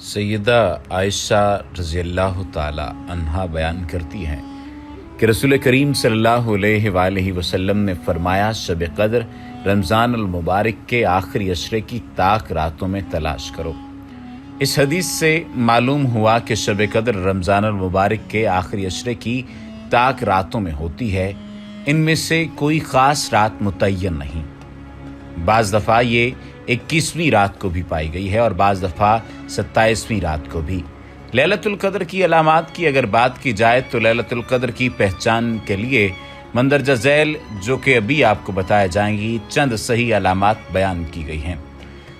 सैयदा आयशा रज़ी अल्लाह ताला अन्हा बयान करती हैं कि रसूल करीम सल्लल्लाहु अलैहि वसल्लम ने फरमाया, शब कद्र रमज़ान अल मुबारक के आखिरी अशरे की ताक रातों में तलाश करो। इस हदीस से मालूम हुआ कि शब कद्र रमज़ान अल मुबारक के आखिरी अशरे की ताक रातों में होती है। इनमें से कोई ख़ास रात मुतय्यन नहीं। बाज़ दफ़ा ये 21वीं रात को भी पाई गई है और बाज़ दफ़ा 27वीं रात को भी। लैलतुल क़द्र की अलामात की अगर बात की जाए तो लैलतुल क़द्र की पहचान के लिए मंदरजा ज़ैल, जो कि अभी आपको बताया जाएंगी, चंद सही अलामात बयान की गई हैं।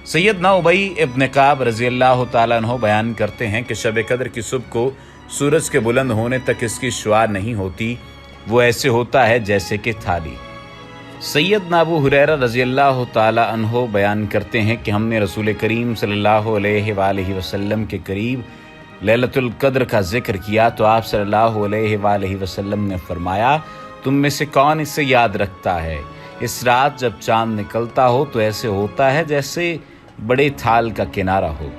सैयदना उबई इब्न काब रज़ी अल्लाह ताला अन्हु बयान करते हैं कि शब कद्र की सुबह को सूरज के बुलंद होने तक इसकी शुआर नहीं होती, वो ऐसे होता है जैसे कि थाली। सैयदना अबू हुरैरा रज़ी अल्लाह ताला अन्हु बयान करते हैं कि हमने रसूल करीम सल्लल्लाहु अलैहि वसल्लम के करीब लैलतुल क़द्र का जिक्र किया तो आप सल्लल्लाहु अलैहि वसल्लम ने फरमाया, तुम में से कौन इसे याद रखता है? इस रात जब चांद निकलता हो तो ऐसे होता है जैसे बड़े थाल का किनारा हो।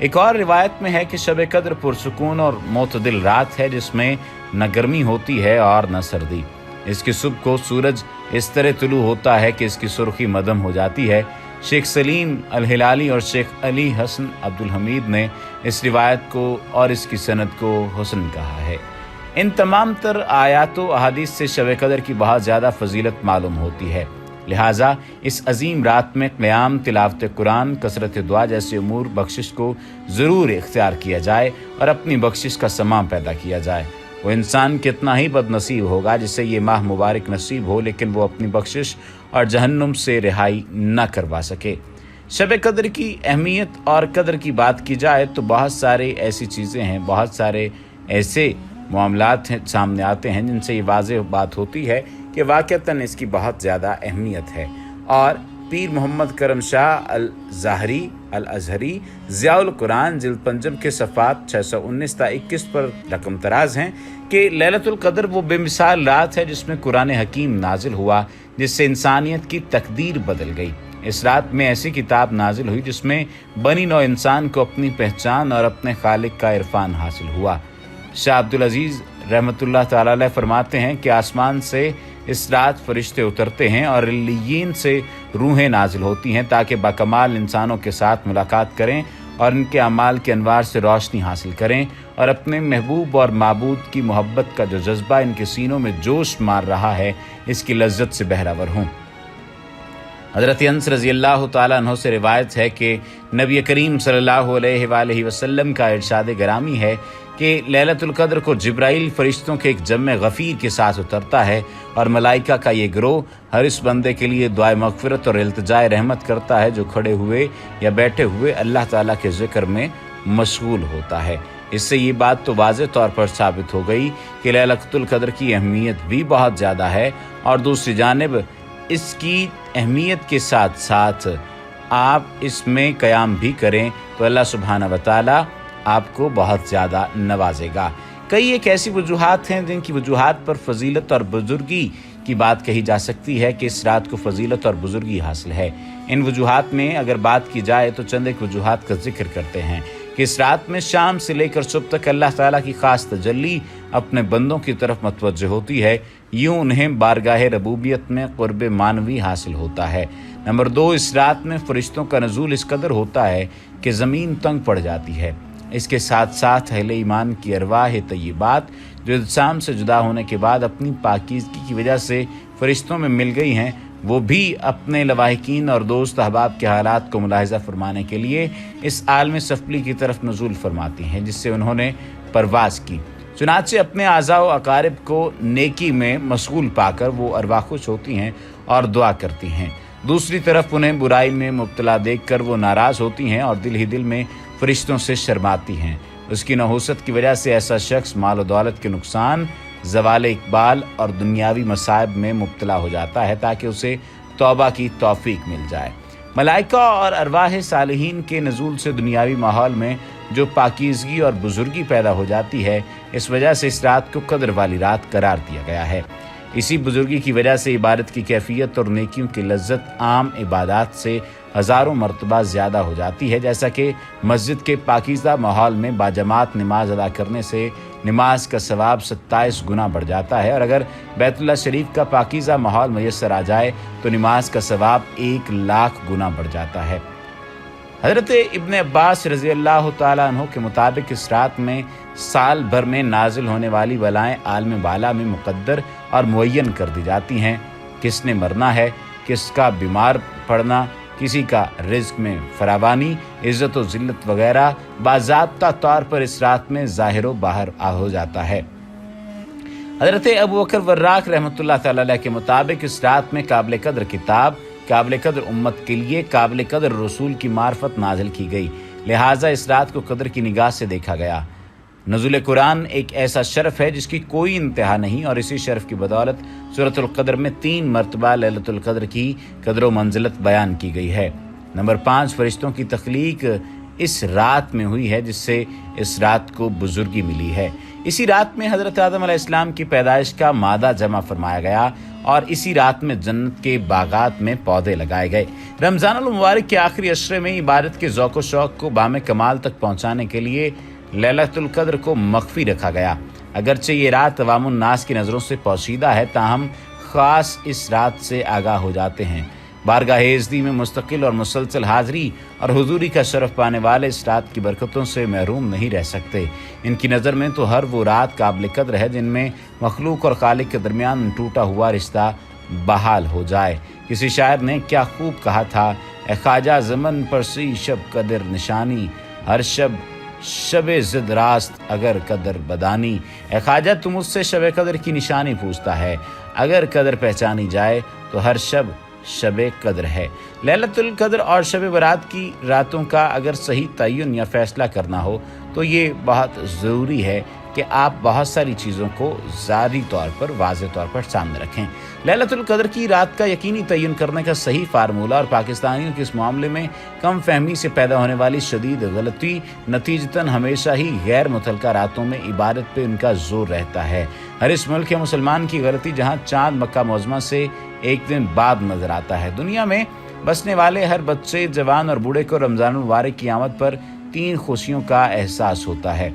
एक और रिवायत में है कि शब कद्र पुरसुकून और मोतदिल रात है, जिसमें न गर्मी होती है और न सर्दी। इसकी सुबह को सूरज इस तरह तुलू होता है कि इसकी सुर्खी मदम हो जाती है। शेख सलीम अल हिलाली और शेख अली हसन अब्दुल हमीद ने इस रिवायत को और इसकी सनद को हुसन कहा है। इन तमाम तर आयात व अहादीस से शब कद्र की बहुत ज़्यादा फजीलत मालूम होती है। लिहाजा इस अजीम रात में क़याम, तिलावत कुरान, कसरत दुआ जैसे उमूर बख्शिश को ज़रूर इख्तियार किया जाए और अपनी बख्शिश का समा पैदा किया जाए। वो इंसान कितना ही बदनसीब होगा जिसे ये माह मुबारक नसीब हो, लेकिन वो अपनी बख्शिश और जहन्नुम से रिहाई न करवा सके। शब कद्र की अहमियत और कद्र की बात की जाए तो बहुत सारे ऐसी चीज़ें हैं, बहुत सारे ऐसे मामलात हैं सामने आते हैं जिनसे ये वाज़ेह बात होती है कि वाक़अतन इसकी बहुत ज़्यादा अहमियत है। और पीर मोहम्मद करम शाह अल ज़ाहरी अल अज़हरी ज़ियाउल कुरान जिल्द पंजम के सफ़ात 619 ता 21 पर रकम तराज हैं कि लैलतुल क़द्र वो बेमिसाल रात है जिसमें कुरान हकीम नाजिल हुआ, जिससे इंसानियत की तकदीर बदल गई। इस रात में ऐसी किताब नाजिल हुई जिसमें बनी नौ इंसान को अपनी पहचान और अपने खालिक का इरफान हासिल हुआ। शाह अब्दुल अजीज़ रहमतुल्लाह ताला अलैह फरमाते हैं कि आसमान से इस रात फरिश्ते उतरते हैं और इल्लियीन से रूहें नाजिल होती हैं ताकि बाकमाल इंसानों के साथ मुलाकात करें और इनके अमाल के अनवार से रोशनी हासिल करें और अपने महबूब और माबूद की मोहब्बत का जो जज्बा इनके सीनों में जोश मार रहा है, इसकी लज्जत से बहरावर हों। हज़रत अनस रज़ी अल्लाह ताला अन्हु से रिवायत है कि नबी करीम सल्लल्लाहु अलैहि वसल्लम का इरशाद गिरामी है कि लैलतुल क़द्र को जिब्राइल फरिश्तों के एक जम्मे गफ़ीर के साथ उतरता है और मलाइका का ये गिरोह हर इस बंदे के लिए दुआए मग़फ़िरत और इल्तिजाए रहमत करता है जो खड़े हुए या बैठे हुए अल्लाह ताला के ज़िक्र में मशगूल होता है। इससे ये बात तो वाज़ेह तौर पर साबित हो गई कि लैलतुल क़द्र की अहमियत भी बहुत ज़्यादा है और दूसरी जानिब इसकी अहमियत के साथ साथ आप इसमें क़याम भी करें तो अल्लाह सुब्हानहू व तआला आपको बहुत ज़्यादा नवाजेगा। कई एक ऐसी वजूहात हैं जिनकी वजूहात पर फजीलत और बुजुर्गी की बात कही जा सकती है कि इस रात को फजीलत और बुजुर्गी हासिल है। इन वजूहात में अगर बात की जाए तो चंद एक वजूहात का जिक्र करते हैं कि इस रात में शाम से लेकर सुबह तक अल्लाह ताला की ख़ास तजल्ली अपने बंदों की तरफ मतवज्जह होती है। यूँ उन्हें बारगाह रबूबियत में क़ुर्ब मानवी हासिल होता है। नंबर 2, इस रात में फ़रिश्तों का नज़ूल इस कदर होता है कि ज़मीन तंग पड़ जाती है। इसके साथ साथ अहले ईमान की अरवाह तय्यबात जो इल्ज़ाम से जुदा होने के बाद अपनी पाकीज़गी की वजह से फ़रिश्तों में मिल गई हैं, वो भी अपने लवाहिकीन और दोस्त अहबाब के हालात को मुलाहिज़ा फरमाने के लिए इस आलम सफली की तरफ नज़ूल फरमाती हैं, जिससे उन्होंने परवाज़ की। चुनाचे अपने आज़ा व अकारिब को नेकी में मशगूल पाकर वो अरवाह खुश होती हैं और दुआ करती हैं। दूसरी तरफ उन्हें बुराई में मुब्तला देखकर वो नाराज़ होती हैं और दिल ही दिल में फरिश्तों से शर्माती हैं। उसकी नहुसत की वजह से ऐसा शख्स माल और दौलत के नुकसान, ज़वाल इकबाल और दुनियावी मसाइब में मुब्तला हो जाता है ताकि उसे तौबा की तौफीक मिल जाए। मलाइका और अरवाह सालिहीन के नज़ूल से दुनियावी माहौल में जो पाकीज़गी और बुजुर्गी पैदा हो जाती है, इस वजह से इस रात को कद्र वाली रात करार दिया गया है। इसी बुजुर्गी की वजह से इबादत की कैफियत और नेकियों की लज्जत आम इबादत से हज़ारों मरतबा ज़्यादा हो जाती है। जैसा कि मस्जिद के पाकीज़ा माहौल में बाजमात नमाज अदा करने से नमाज का सवाब 27 गुना बढ़ जाता है, और अगर बैतुल्लाह शरीफ का पाकीज़ा माहौल मैसर आ जाए तो नमाज का सवाब 1,00,000 गुना बढ़ जाता है। हज़रत इब्न अब्बास रज़ी अल्लाह ताला अन्हु के मुताबिक इस रात में साल भर में नाजिल होने वाली बलाएँ आलम बाला में मुक़द्दर और मुअय्यन कर दी जाती हैं। किसने मरना है, किसका बीमार पड़ना, किसी का रिज़्क़ में फरावानी, इज़्ज़त व ज़िल्लत वगैरह बाज़ाब्ता तौर पर इस रात में ज़ाहिर व बाहर हो जाता है। हज़रत अबू बकर वर्राक़ रहमतुल्लाह तआला अलैह के मुताबिक इस रात में काबिल क़द्र किताब, काबिल क़द्र उम्मत के लिए काबिल क़द्र रसूल की मार्फत नाजिल की गई, लिहाजा इस रात को क़द्र की निगाह से देखा गया। नुज़ूल कुरान एक ऐसा शरफ़ है जिसकी कोई इंतहा नहीं, और इसी शरफ़ की बदौलत सूरतुल क़द्र में 3 मरतबा लैलतुल क़द्र की क़द्र व मंज़िलत बयान की गई है। नंबर 5, फ़रिश्तों की तख्लीक इस रात में हुई है, जिससे इस रात को बुजुर्गी मिली है। इसी रात में हज़रत आदम अलैहिस्सलाम की पैदाइश का मादा जमा फरमाया गया, और इसी रात में जन्नत के बागात में पौधे लगाए गए। रमज़ानुल मुबारक के आखिरी अशरे में इबादत के ज़ौक़ व शौक़ को बामे कमाल तक पहुँचाने के लिए लैलतुल क़द्र को मख्फी रखा गया। अगरचे ये रात अवामुन नास की नज़रों से पोशीदा है, ताहम ख़ास इस रात से आगाह हो जाते हैं। बारगाह एज़दी में मुस्तकिल और मुसलसल हाज़री और हुज़ूरी का शरफ़ पाने वाले इस रात की बरकतों से महरूम नहीं रह सकते। इनकी नज़र में तो हर वो रात काबिल क़द्र है जिनमें मखलूक और खालिक के दरमियान टूटा हुआ रिश्ता बहाल हो जाए। किसी शायर ने क्या खूब कहा था, ए ख्वाजा ज़मन पर सी शब कदर निशानी, हर शब शब ज़िद रास्त अगर कदर बदानी। ए ख्वाजा तुम मुझसे शब कदर की निशानी पूछता है, अगर कदर पहचानी जाए तो हर शब शब कदर है। लैलतुल क़द्र और शब बरात की रातों का अगर सही तयन या फ़ैसला करना हो तो ये बहुत ज़रूरी है कि आप बहुत सारी चीज़ों को ज़ारी तौर पर वाज़ेह तौर पर सामने रखें। लैलतुल क़द्र की रात का यकीनी तयन करने का सही फार्मूला और पाकिस्तानियों के इस मामले में कम फहमी से पैदा होने वाली शदीद गलती नतीजतन हमेशा ही गैर मुतलका रातों में इबादत पे उनका जोर रहता है। हर इस मुल्क के मुसलमान की गलती जहाँ चाँद मक्का मुअज़्ज़मा से एक दिन बाद नज़र आता है। दुनिया में बसने वाले हर बच्चे, जवान और बूढ़े को रमज़ान मुबारक की आमद पर 3 खुशियों का एहसास होता है,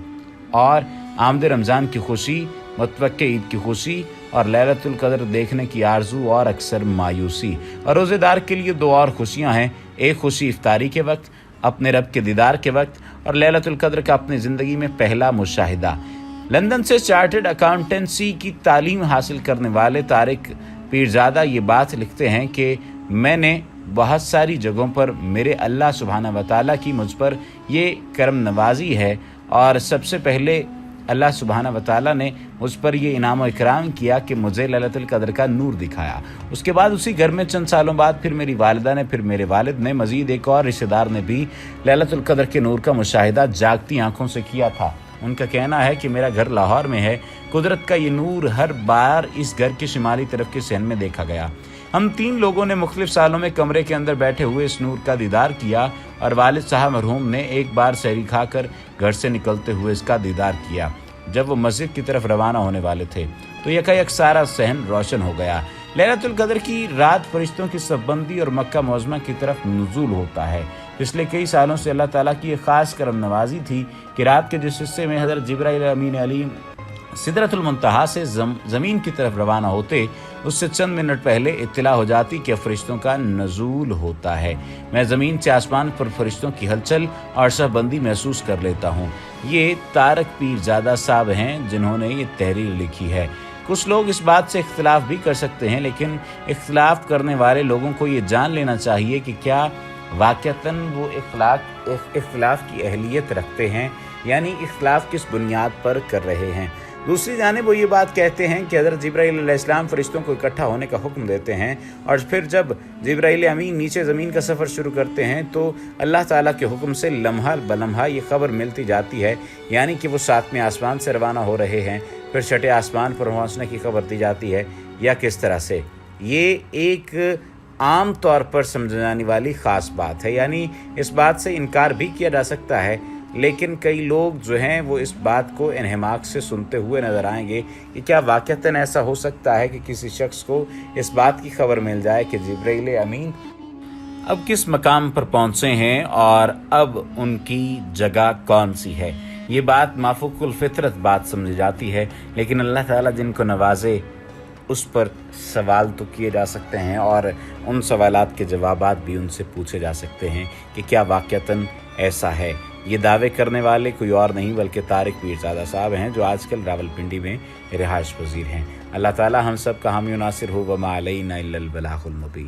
और आमद रमज़ान की खुशी, मतवक्के ईद की खुशी और लैलतुल क़द्र देखने की आरज़ू और अक्सर मायूसी। और रोज़ेदार के लिए 2 और खुशियाँ हैं, एक खुशी इफ्तारी के वक्त, अपने रब के दीदार के वक्त, और लैलतुल क़द्र का अपनी ज़िंदगी में पहला मुशाहिदा। लंदन से चार्टर्ड अकाउंटेंसी की तालीम हासिल करने वाले तारिक पीरज़ादा ये बात लिखते हैं कि मैंने बहुत सारी जगहों पर मेरे अल्लाह सुब्हाना व तआला की मुझ पर ये करम नवाजी है, और सबसे पहले अल्लाह सुब्हाना व तआला ने मुझ पर ये इनाम व इकराम किया कि मुझे लैलतुल क़द्र का नूर दिखाया। उसके बाद उसी घर में चंद सालों बाद फिर मेरी वालिदा ने, फिर मेरे वालिद ने, मज़ीद एक और रिश्तेदार ने भी लैलतुल क़द्र के नूर का मुशाहिदा जागती आँखों से किया था। उनका कहना है कि मेरा घर लाहौर में है, कुदरत का ये नूर हर बार इस घर के शिमाली तरफ के सहन में देखा गया। हम 3 लोगों ने मुख्तलिफ सालों में कमरे के अंदर बैठे हुए इस नूर का दीदार किया, और वालिद साहब मरहूम ने एक बार सहरी खाकर घर से निकलते हुए इसका दीदार किया। जब वो मस्जिद की तरफ रवाना होने वाले थे तो यकायक सारा सहन रोशन हो गया। लैलतुल क़द्र की रात फरिश्तों की सफबंदी और मक्का मुअज़्ज़मा की तरफ नुज़ूल होता है। पिछले कई सालों से अल्लाह ताला की एक ख़ास करम नवाजी थी कि रात के जिस हिस्से में हज़रत जिब्राइल अमीन अलैहि सिदरतुल मुंतहा से ज़मीन की तरफ रवाना होते, उससे चंद मिनट पहले इत्तला हो जाती कि फरिश्तों का नज़ूल होता है। मैं ज़मीन से आसमान पर फरिश्तों की हलचल और शहबंदी महसूस कर लेता हूँ। ये तारक पीरज़ादा साहब हैं जिन्होंने ये तहरीर लिखी है। कुछ लोग इस बात से इख्तिलाफ भी कर सकते हैं, लेकिन इख्तिलाफ करने वाले लोगों को ये जान लेना चाहिए कि क्या वाक़तन वो इख्तिलाफ की अहलियत रखते हैं, यानी इख्तिलाफ किस बुनियाद पर कर रहे हैं। दूसरी जानिब वो ये बात कहते हैं कि हज़रत जिब्राइल अलैहिस्सलाम फरिश्तों को इकट्ठा होने का हुक्म देते हैं, और फिर जब जिब्राइल अमीन नीचे ज़मीन का सफ़र शुरू करते हैं तो अल्लाह ताला के हुक्म से लम्हा बलम्हा ये ख़बर मिलती जाती है, यानी कि वो 7वें आसमान से रवाना हो रहे हैं, फिर 6ठे आसमान पर पहुँचने की खबर दी जाती है, या किस तरह से। ये एक आम तौर पर समझ जाने वाली ख़ास बात है, यानी इस बात से इनकार भी किया जा सकता है لیکن کئی لوگ جو ہیں وہ اس بات کو انہماک سے سنتے ہوئے نظر آئیں گے کہ کیا واقعتاً ایسا ہو سکتا ہے کہ کسی شخص کو اس بات کی خبر مل جائے کہ جبرائیل امین اب کس مقام پر پہنچے ہیں اور اب ان کی جگہ کون سی ہے۔ یہ بات مافوق الفطرت بات سمجھی جاتی ہے، لیکن اللہ تعالیٰ جن کو نوازے اس پر سوال تو کیے جا سکتے ہیں، اور ان سوالات کے جوابات بھی ان سے پوچھے جا سکتے ہیں کہ کیا واقعتاً ایسا ہے۔ یہ دعوے کرنے والے کوئی اور نہیں بلکہ طارق پیرزادہ صاحب ہیں، جو آج کل راولپنڈی میں رہائش پذیر ہیں۔ اللہ تعالیٰ ہم سب کا حامی و ناصر ہو، وما علینا الا البلاغ المبین۔